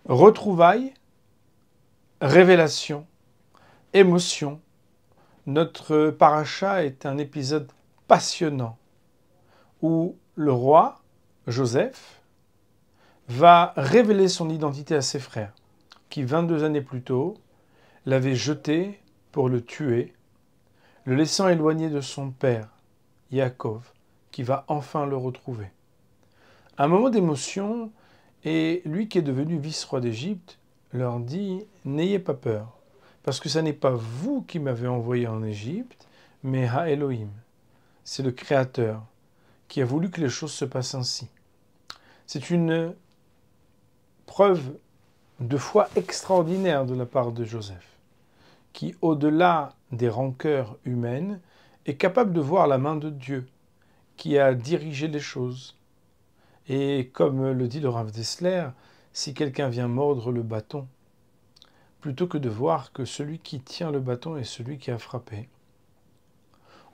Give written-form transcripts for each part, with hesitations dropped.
Retrouvailles, révélation, émotion. Notre paracha est un épisode passionnant où le roi, Joseph, va révéler son identité à ses frères, qui 22 années plus tôt l'avaient jeté pour le tuer, le laissant éloigné de son père, Yaakov, qui va enfin le retrouver. Un moment d'émotion, et lui qui est devenu vice-roi d'Égypte leur dit « N'ayez pas peur, parce que ce n'est pas vous qui m'avez envoyé en Égypte, mais Ha-Elohim. C'est le Créateur qui a voulu que les choses se passent ainsi. » C'est une preuve de foi extraordinaire de la part de Joseph, qui, au-delà des rancœurs humaines, est capable de voir la main de Dieu, qui a dirigé les choses. Et comme le dit le Rav Dessler, si quelqu'un vient mordre le bâton, plutôt que de voir que celui qui tient le bâton est celui qui a frappé,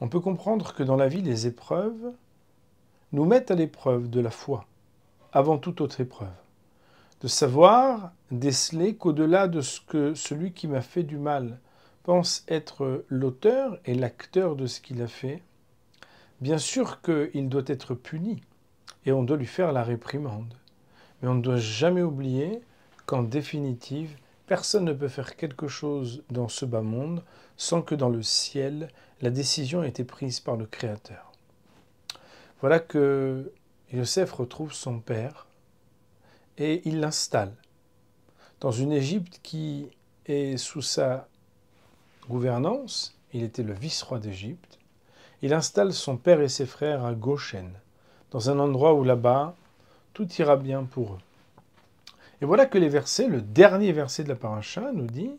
on peut comprendre que dans la vie, les épreuves nous mettent à l'épreuve de la foi, avant toute autre épreuve. De savoir déceler qu'au-delà de ce que celui qui m'a fait du mal pense être l'auteur et l'acteur de ce qu'il a fait, bien sûr qu'il doit être puni et on doit lui faire la réprimande. Mais on ne doit jamais oublier qu'en définitive, personne ne peut faire quelque chose dans ce bas monde sans que dans le ciel, la décision ait été prise par le Créateur. Voilà que Joseph retrouve son père et il l'installe dans une Égypte qui est sous sa gouvernance. Il était le vice-roi d'Égypte. Il installe son père et ses frères à Goshen, dans un endroit où là-bas, tout ira bien pour eux. Et voilà que les versets, le dernier verset de la paracha nous dit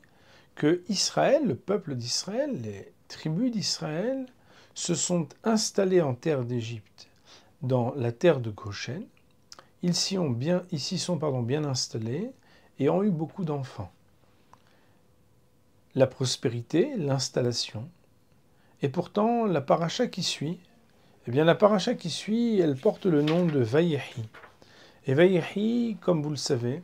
que Israël, le peuple d'Israël, les tribus d'Israël, se sont installés en terre d'Égypte, dans la terre de Goshen. Ils s'y sont bien installés et ont eu beaucoup d'enfants. La prospérité, l'installation. Et pourtant, la paracha qui suit, elle porte le nom de Vayehi. Et Vayehi, comme vous le savez,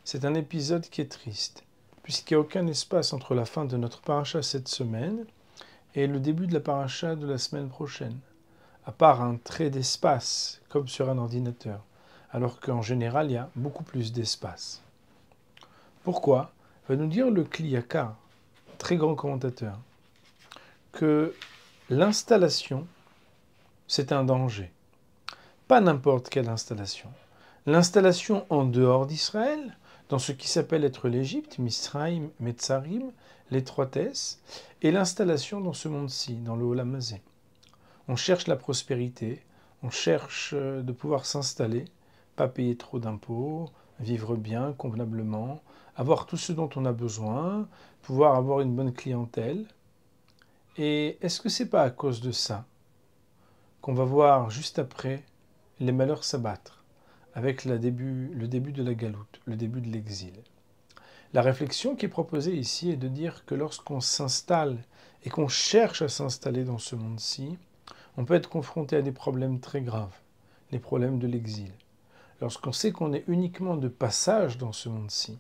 c'est un épisode qui est triste, puisqu'il n'y a aucun espace entre la fin de notre paracha cette semaine et le début de la paracha de la semaine prochaine, à part un trait d'espace, comme sur un ordinateur, alors qu'en général, il y a beaucoup plus d'espace. Pourquoi ? Va nous dire le Kli Yakar, très grand commentateur, que l'installation, c'est un danger. Pas n'importe quelle installation. L'installation en dehors d'Israël, dans ce qui s'appelle être l'Égypte, Misraïm, Metzarim, l'étroitesse, et l'installation dans ce monde-ci, dans le Olam Hazé. On cherche la prospérité, on cherche de pouvoir s'installer, pas payer trop d'impôts, vivre bien, convenablement, avoir tout ce dont on a besoin, pouvoir avoir une bonne clientèle. Et est-ce que c'est pas à cause de ça qu'on va voir juste après les malheurs s'abattre, avec le début de la galoute, le début de l'exil. La réflexion qui est proposée ici est de dire que lorsqu'on s'installe et qu'on cherche à s'installer dans ce monde-ci, on peut être confronté à des problèmes très graves, les problèmes de l'exil. Lorsqu'on sait qu'on est uniquement de passage dans ce monde-ci,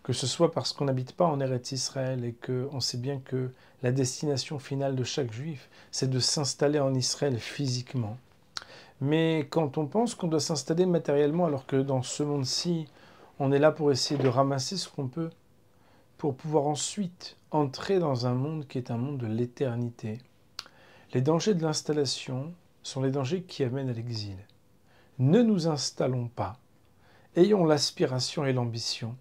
que ce soit parce qu'on n'habite pas en Eretz Israël et qu'on sait bien que la destination finale de chaque juif, c'est de s'installer en Israël physiquement. Mais quand on pense qu'on doit s'installer matériellement, alors que dans ce monde-ci, on est là pour essayer de ramasser ce qu'on peut, pour pouvoir ensuite entrer dans un monde qui est un monde de l'éternité. Les dangers de l'installation sont les dangers qui amènent à l'exil. Ne nous installons pas. Ayons l'aspiration et l'ambition,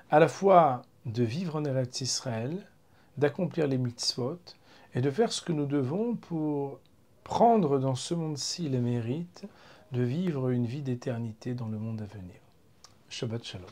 à la fois de vivre en Eretz Israël, d'accomplir les mitzvot et de faire ce que nous devons pour prendre dans ce monde-ci les mérites de vivre une vie d'éternité dans le monde à venir. Shabbat Shalom.